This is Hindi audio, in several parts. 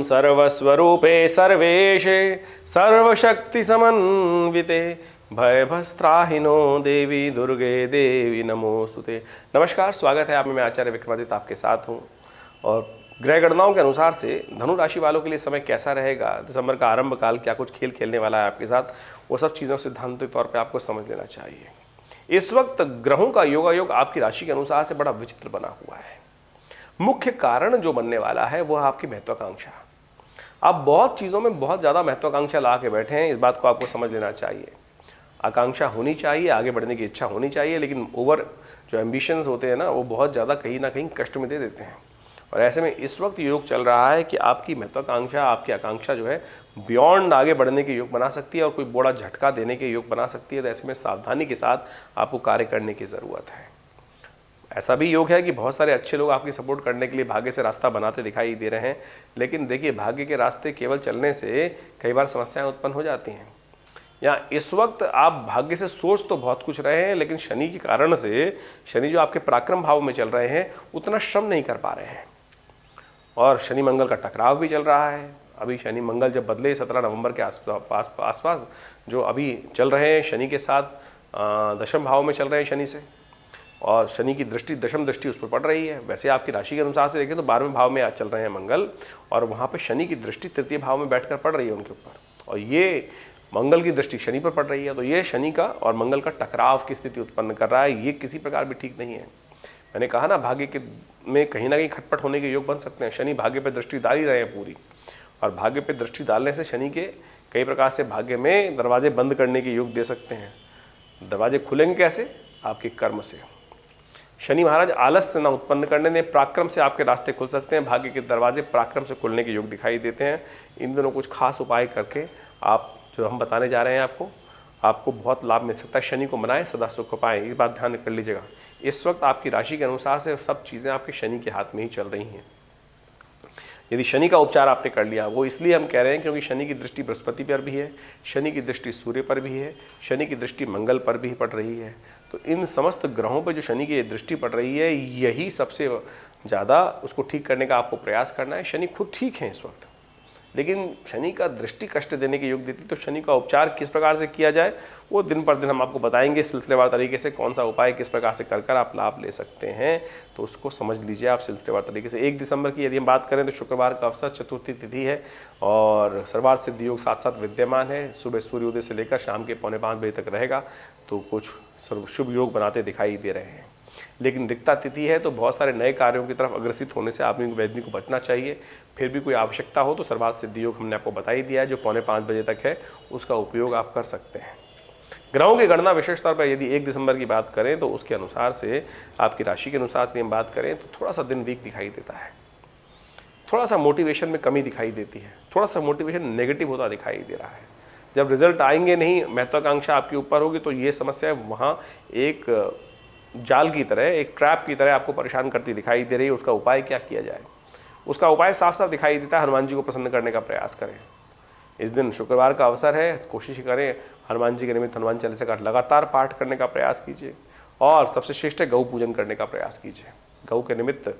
सर्वस्वरूपे सर्वेशे सर्वशक्तिसमन्विते भयभस्त्राहिनो देवी दुर्गे देवी नमोस्तुते। नमस्कार, स्वागत है आप में। मैं आचार्य विक्रमादित्य आपके साथ हूँ। और ग्रह गणनाओं के अनुसार से धनु राशि वालों के लिए समय कैसा रहेगा, दिसंबर का आरंभ काल क्या कुछ खेल खेलने वाला है आपके साथ, वो सब चीज़ों सिद्धांतिक तौर पे आपको समझ लेना चाहिए। इस वक्त ग्रहों का योगायोग आपकी राशि के अनुसार से बड़ा विचित्र बना हुआ है। मुख्य कारण जो बनने वाला है वो है आपकी महत्वाकांक्षा। आप बहुत चीज़ों में बहुत ज़्यादा महत्वाकांक्षा ला के बैठे हैं, इस बात को आपको समझ लेना चाहिए। आकांक्षा होनी चाहिए, आगे बढ़ने की इच्छा होनी चाहिए, लेकिन ओवर जो एम्बिशंस होते हैं ना, वो बहुत ज़्यादा कहीं ना कहीं कष्ट में दे देते हैं। और ऐसे में इस वक्त योग चल रहा है कि आपकी महत्वाकांक्षा, आपकी आकांक्षा जो है बियॉन्ड आगे बढ़ने के योग बना सकती है और कोई बड़ा झटका देने के योग बना सकती है। तो ऐसे में सावधानी के साथ आपको कार्य करने की ज़रूरत है। ऐसा भी योग है कि बहुत सारे अच्छे लोग आपकी सपोर्ट करने के लिए भाग्य से रास्ता बनाते दिखाई दे रहे हैं, लेकिन देखिए भाग्य के रास्ते केवल चलने से कई बार समस्याएं उत्पन्न हो जाती हैं। या इस वक्त आप भाग्य से सोच तो बहुत कुछ रहे हैं, लेकिन शनि के कारण से, शनि जो आपके पराक्रम भाव में चल रहे हैं, उतना श्रम नहीं कर पा रहे हैं। और शनि मंगल का टकराव भी चल रहा है। अभी शनि मंगल जब बदले 17 नवंबर के आसपास जो अभी चल रहे हैं, शनि के साथ दशम भाव में चल रहे हैं शनि से, और शनि की दृष्टि, दशम दृष्टि उस पर पड़ रही है। वैसे आपकी राशि के अनुसार से देखें तो 12वें भाव में आज चल रहे हैं मंगल, और वहाँ पे शनि की दृष्टि तृतीय भाव में बैठकर पड़ रही है उनके ऊपर, और ये मंगल की दृष्टि शनि पर पड़ रही है। तो ये शनि का और मंगल का टकराव की स्थिति उत्पन्न कर रहा है। ये किसी प्रकार भी ठीक नहीं है। मैंने कहा ना, भाग्य के में कहीं ना कहीं खटपट होने के योग बन सकते हैं। शनि भाग्य पे दृष्टि डाल ही रहे हैं पूरी, और भाग्य पे दृष्टि डालने से शनि के कई प्रकार से भाग्य में दरवाजे बंद करने के योग दे सकते हैं। दरवाजे खुलेंगे कैसे? आपके कर्म से। शनि महाराज आलस्य ना उत्पन्न करने दें, पराक्रम से आपके रास्ते खुल सकते हैं। भाग्य के दरवाजे पराक्रम से खुलने के योग दिखाई देते हैं। इन दोनों कुछ खास उपाय करके आप, जो हम बताने जा रहे हैं आपको बहुत लाभ मिल सकता है। शनि को मनाएं, सदा सुख पाएं, ये बात ध्यान कर लीजिएगा। इस वक्त आपकी राशि के अनुसार से सब चीज़ें आपके शनि के हाथ में ही चल रही हैं। यदि शनि का उपचार आपने कर लिया, वो इसलिए हम कह रहे हैं क्योंकि शनि की दृष्टि बृहस्पति पर भी है, शनि की दृष्टि सूर्य पर भी है, शनि की दृष्टि मंगल पर भी पड़ रही है। तो इन समस्त ग्रहों पर जो शनि की दृष्टि पड़ रही है, यही सबसे ज़्यादा उसको ठीक करने का आपको प्रयास करना है। शनि खुद ठीक है इस वक्त, लेकिन शनि का दृष्टि कष्ट देने के योग देती। तो शनि का उपचार किस प्रकार से किया जाए, वो दिन पर दिन हम आपको बताएंगे सिलसिलेवार तरीके से। कौन सा उपाय किस प्रकार से कर आप लाभ ले सकते हैं, तो उसको समझ लीजिए आप सिलसिलेवार तरीके से। 1 दिसंबर की यदि हम बात करें तो शुक्रवार का अवसर, चतुर्थी तिथि है, और सर्वार्थ सिद्धि योग साथ साथ विद्यमान है। सुबह सूर्योदय से लेकर शाम के 4:45 बजे तक रहेगा। तो कुछ शुभ योग बनाते दिखाई दे रहे हैं। लेकिन रिक्ता तिथि है, तो बहुत सारे नए कार्यों की तरफ अग्रसित होने से आदमी वैद्य को बचना चाहिए। फिर भी कोई आवश्यकता हो तो सर्वार्थ सिद्धि योग हमने आपको बता ही दिया है, जो 4:45 बजे तक है, उसका उपयोग आप कर सकते हैं। ग्रहों की गणना विशेष तौर पर यदि 1 दिसंबर की बात करें तो उसके अनुसार से, आपकी राशि के अनुसार से हम बात करें तो थोड़ा सा दिन वीक दिखाई देता है। थोड़ा सा मोटिवेशन में कमी दिखाई देती है, थोड़ा सा मोटिवेशन नेगेटिव होता दिखाई दे रहा है। जब रिजल्ट आएंगे नहीं, महत्वाकांक्षा आपके ऊपर होगी, तो ये समस्या वहाँ एक जाल की तरह, एक ट्रैप की तरह आपको परेशान करती दिखाई दे रही है। उसका उपाय क्या किया जाए? उसका उपाय साफ साफ दिखाई देता है। हनुमान जी को प्रसन्न करने का प्रयास करें। इस दिन शुक्रवार का अवसर है, कोशिश करें हनुमान जी के निमित्त हनुमान चालीसा का लगातार पाठ करने का प्रयास कीजिए, और सबसे श्रेष्ठ गौ पूजन करने का प्रयास कीजिए। गौ के निमित्त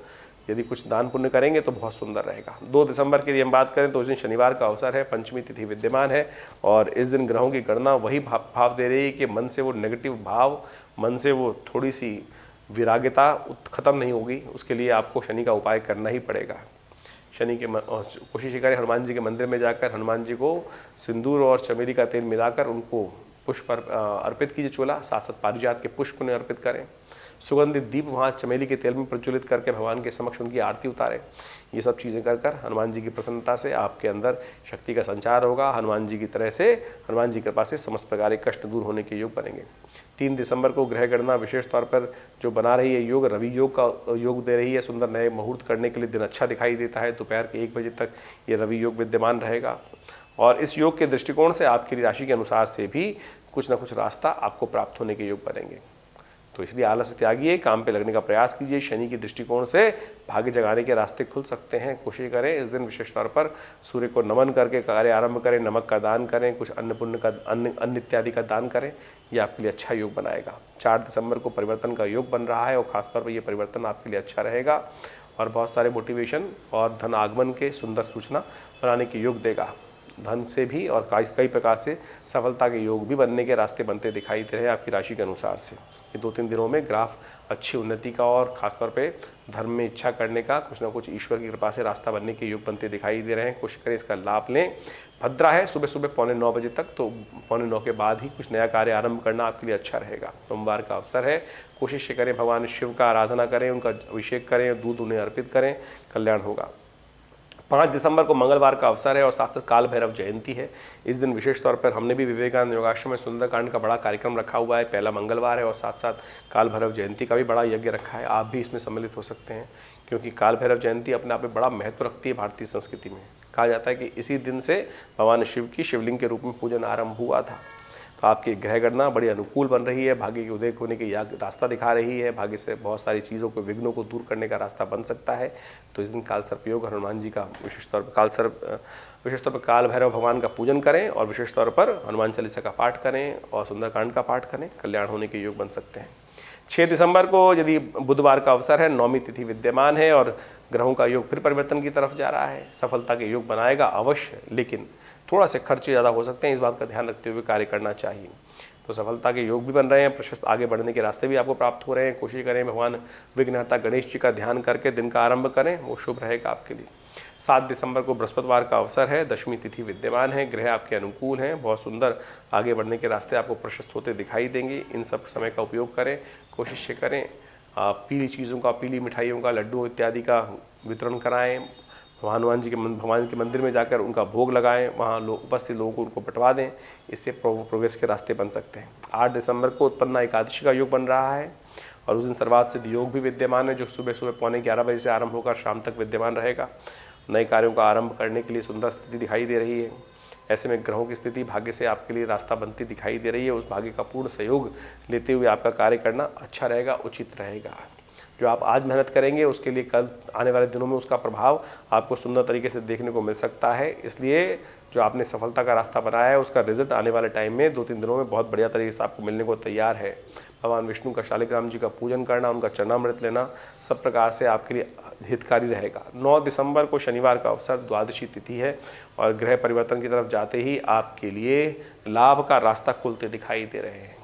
यदि कुछ दान पुण्य करेंगे तो बहुत सुंदर रहेगा। 2 दिसंबर की यदि हम बात करें तो उस दिन शनिवार का अवसर है, पंचमी तिथि विद्यमान है, और इस दिन ग्रहों की गणना वही भाव दे रही है कि मन से वो नेगेटिव भाव, मन से वो थोड़ी सी विरागिता खत्म नहीं होगी। उसके लिए आपको शनि का उपाय करना ही पड़ेगा। शनि के कोशिश करें हनुमान जी के मंदिर में जाकर हनुमान जी को सिंदूर और चमेली का तेल मिलाकर उनको पुष्प अर्पित कीजिए। चोला साथ साथ पारिजात के पुष्प उन्हें अर्पित करें। सुगंधित दीप वहाँ चमेली के तेल में प्रज्वलित करके भगवान के समक्ष उनकी आरती उतारें। ये सब चीज़ें कर हनुमान जी की प्रसन्नता से आपके अंदर शक्ति का संचार होगा। हनुमान जी की तरह से, हनुमान जी की कृपा से समस्त प्रकार के कष्ट दूर होने के योग बनेंगे। 3 दिसंबर को ग्रह गणना विशेष तौर पर जो बना रही है योग, रवि योग का योग दे रही है। सुंदर नए मुहूर्त करने के लिए दिन अच्छा दिखाई देता है। दोपहर के 1 बजे तक ये रवि योग विद्यमान रहेगा, और इस योग के दृष्टिकोण से आपकी राशि के अनुसार से भी कुछ न कुछ रास्ता आपको प्राप्त होने के योग बनेंगे। तो इसलिए आलस्य त्यागिए, काम पे लगने का प्रयास कीजिए। शनि की दृष्टिकोण से भाग्य जगाने के रास्ते खुल सकते हैं। कोशिश करें इस दिन विशेष तौर पर सूर्य को नमन करके कार्य आरंभ करें, नमक का दान करें, कुछ अन्न पुण्य का अन्न इत्यादि का दान करें। ये आपके लिए अच्छा योग बनाएगा। 4 दिसंबर को परिवर्तन का योग बन रहा है, और खासतौर पर ये परिवर्तन आपके लिए अच्छा रहेगा। और बहुत सारे मोटिवेशन और धन आगमन के सुंदर सूचना बनाने के योग देगा। धन से भी और कई प्रकार से सफलता के योग भी बनने के रास्ते बनते दिखाई दे रहे हैं आपकी राशि के अनुसार से। ये 2-3 दिनों में ग्राफ अच्छी उन्नति का और खासतौर पे धर्म में इच्छा करने का कुछ ना कुछ ईश्वर की कृपा से रास्ता बनने के योग बनते दिखाई दे रहे हैं। कोशिश करें इसका लाभ लें। भद्रा है सुबह सुबह 8:45 बजे तक, तो 8:45 के बाद ही कुछ नया कार्य आरंभ करना आपके लिए अच्छा रहेगा। सोमवार का अवसर है, कोशिश करें भगवान शिव का आराधना करें, उनका अभिषेक करें, दूध उन्हें अर्पित करें, कल्याण होगा। 5 दिसंबर को मंगलवार का अवसर है और साथ साथ काल भैरव जयंती है। इस दिन विशेष तौर पर हमने भी विवेकानंद योगाश्रम में सुंदरकांड का बड़ा कार्यक्रम रखा हुआ है। पहला मंगलवार है और साथ साथ काल भैरव जयंती का भी बड़ा यज्ञ रखा है। आप भी इसमें सम्मिलित हो सकते हैं, क्योंकि काल भैरव जयंती अपने आप में बड़ा महत्व रखती है भारतीय संस्कृति में। कहा जाता है कि इसी दिन से भगवान शिव की शिवलिंग के रूप में पूजन आरंभ हुआ था। तो आपकी ग्रह गणना बड़ी अनुकूल बन रही है, भाग्य के उदय होने की रास्ता दिखा रही है। भाग्य से बहुत सारी चीज़ों को, विघ्नों को दूर करने का रास्ता बन सकता है। तो इस दिन काल सर्प योग हनुमान जी का विशेष तौर पर काल भैरव भगवान का पूजन करें और विशेष तौर पर हनुमान चालीसा का पाठ करें और सुंदरकांड का पाठ करें, कल्याण होने के योग बन सकते हैं। 6 दिसंबर को यदि बुधवार का अवसर है, 9वीं तिथि विद्यमान है और ग्रहों का योग फिर परिवर्तन की तरफ जा रहा है। सफलता के योग बनाएगा अवश्य, लेकिन थोड़ा से खर्चे ज़्यादा हो सकते हैं, इस बात का ध्यान रखते हुए कार्य करना चाहिए। तो सफलता के योग भी बन रहे हैं, प्रशस्त आगे बढ़ने के रास्ते भी आपको प्राप्त हो रहे हैं। कोशिश करें भगवान विघ्नहर्ता गणेश जी का ध्यान करके दिन का आरंभ करें, वो शुभ रहेगा आपके लिए। 7 दिसंबर को बृहस्पतिवार का अवसर है, 10वीं तिथि विद्यमान है, ग्रह आपके अनुकूल हैं, बहुत सुंदर आगे बढ़ने के रास्ते आपको प्रशस्त होते दिखाई देंगे। इन सब समय का उपयोग करें, कोशिश करें पीली चीज़ों का, पीली मिठाइयों का, लड्डू इत्यादि का वितरण कराएं। भगवान के मंदिर में जाकर उनका भोग लगाएं, वहाँ उपस्थित लोगों को उनको बंटवा दें। इससे प्रोग्रेस के रास्ते बन सकते हैं। 8 दिसंबर को उत्पन्ना एकादशी का योग बन रहा है और उस दिन सर्वार्थ सिद्ध योग भी विद्यमान है, जो सुबह सुबह 11:15 बजे से आरंभ होकर शाम तक विद्यमान रहेगा। नए कार्यों का आरंभ करने के लिए सुंदर स्थिति दिखाई दे रही है। ऐसे में ग्रहों की स्थिति भाग्य से आपके लिए रास्ता बनती दिखाई दे रही है। उस भाग्य का पूर्ण सहयोग लेते हुए आपका कार्य करना अच्छा रहेगा, उचित रहेगा। जो आप आज मेहनत करेंगे उसके लिए कल आने वाले दिनों में उसका प्रभाव आपको सुंदर तरीके से देखने को मिल सकता है। इसलिए जो आपने सफलता का रास्ता बनाया है उसका रिजल्ट आने वाले टाइम में 2-3 दिनों में बहुत बढ़िया तरीके से आपको मिलने को तैयार है। भगवान विष्णु का, शालिग्राम जी का पूजन करना, उनका चरणामृत लेना सब प्रकार से आपके लिए हितकारी रहेगा। 9 दिसंबर को शनिवार का अवसर, द्वादशी तिथि है और ग्रह परिवर्तन की तरफ जाते ही आपके लिए लाभ का रास्ता खुलते दिखाई दे रहे हैं,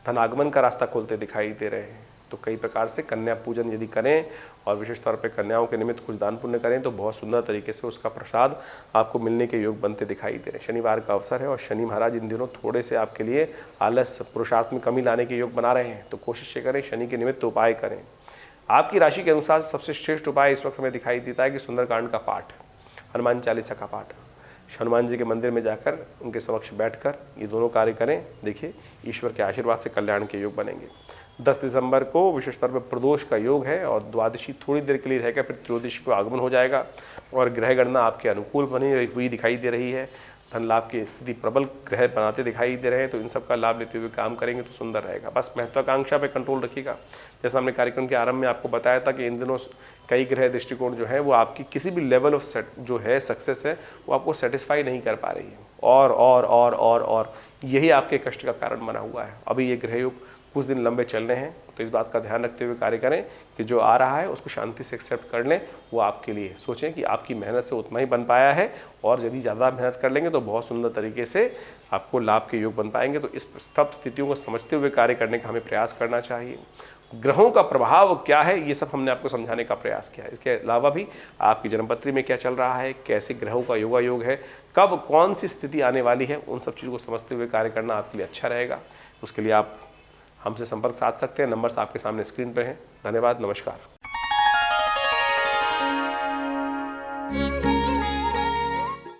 धन आगमन का रास्ता खुलते दिखाई दे रहे हैं। तो कई प्रकार से कन्या पूजन यदि करें और विशेष तौर पे कन्याओं के निमित्त कुछ दान पुण्य करें तो बहुत सुंदर तरीके से उसका प्रसाद आपको मिलने के योग बनते दिखाई दे रहे हैं। शनिवार का अवसर है और शनि महाराज इन दिनों थोड़े से आपके लिए आलस, पुरुषार्थ में कमी लाने के योग बना रहे हैं। तो कोशिश करें शनि के निमित्त उपाय करें। आपकी राशि के अनुसार सबसे श्रेष्ठ उपाय इस वक्त हमें दिखाई देता है कि सुंदरकांड का पाठ, हनुमान चालीसा का पाठ, हनुमान जी के मंदिर में जाकर उनके समक्ष बैठकर ये दोनों कार्य करें। देखिए ईश्वर के आशीर्वाद से कल्याण के योग बनेंगे। 10 दिसंबर को विशेष तौर पर प्रदोष का योग है और द्वादशी थोड़ी देर के लिए रहेगा, फिर त्रयोदशी को आगमन हो जाएगा और ग्रह गणना आपके अनुकूल बनी हुई दिखाई दे रही है। धन लाभ की स्थिति प्रबल ग्रह बनाते दिखाई दे रहे हैं, तो इन सब का लाभ लेते हुए काम करेंगे तो सुंदर रहेगा। बस महत्वाकांक्षा पे कंट्रोल रखिएगा। जैसा हमने कार्यक्रम के आरंभ में आपको बताया था कि इन दिनों कई ग्रह दृष्टिकोण जो है वो आपकी किसी भी लेवल ऑफ जो है सक्सेस है वो आपको सेटिस्फाई नहीं कर पा रही है और यही आपके कष्ट का कारण बना हुआ है। अभी ये ग्रह योग कुछ दिन लंबे चलने हैं, तो इस बात का ध्यान रखते हुए कार्य करें कि जो आ रहा है उसको शांति से एक्सेप्ट कर लें। वो आपके लिए सोचें कि आपकी मेहनत से उतना ही बन पाया है और यदि ज़्यादा मेहनत कर लेंगे तो बहुत सुंदर तरीके से आपको लाभ के योग बन पाएंगे। तो इस सब स्थितियों को समझते हुए कार्य करने का हमें प्रयास करना चाहिए। ग्रहों का प्रभाव क्या है ये सब हमने आपको समझाने का प्रयास किया है। इसके अलावा भी आपकी जन्मपत्री में क्या चल रहा है, कैसे ग्रहों का योगायोग है, कब कौन सी स्थिति आने वाली है, उन सब चीज़ों को समझते हुए कार्य करना आपके लिए अच्छा रहेगा। उसके लिए आप हमसे संपर्क साध सकते हैं। नंबर्स आपके सामने स्क्रीन पर हैं। धन्यवाद, नमस्कार।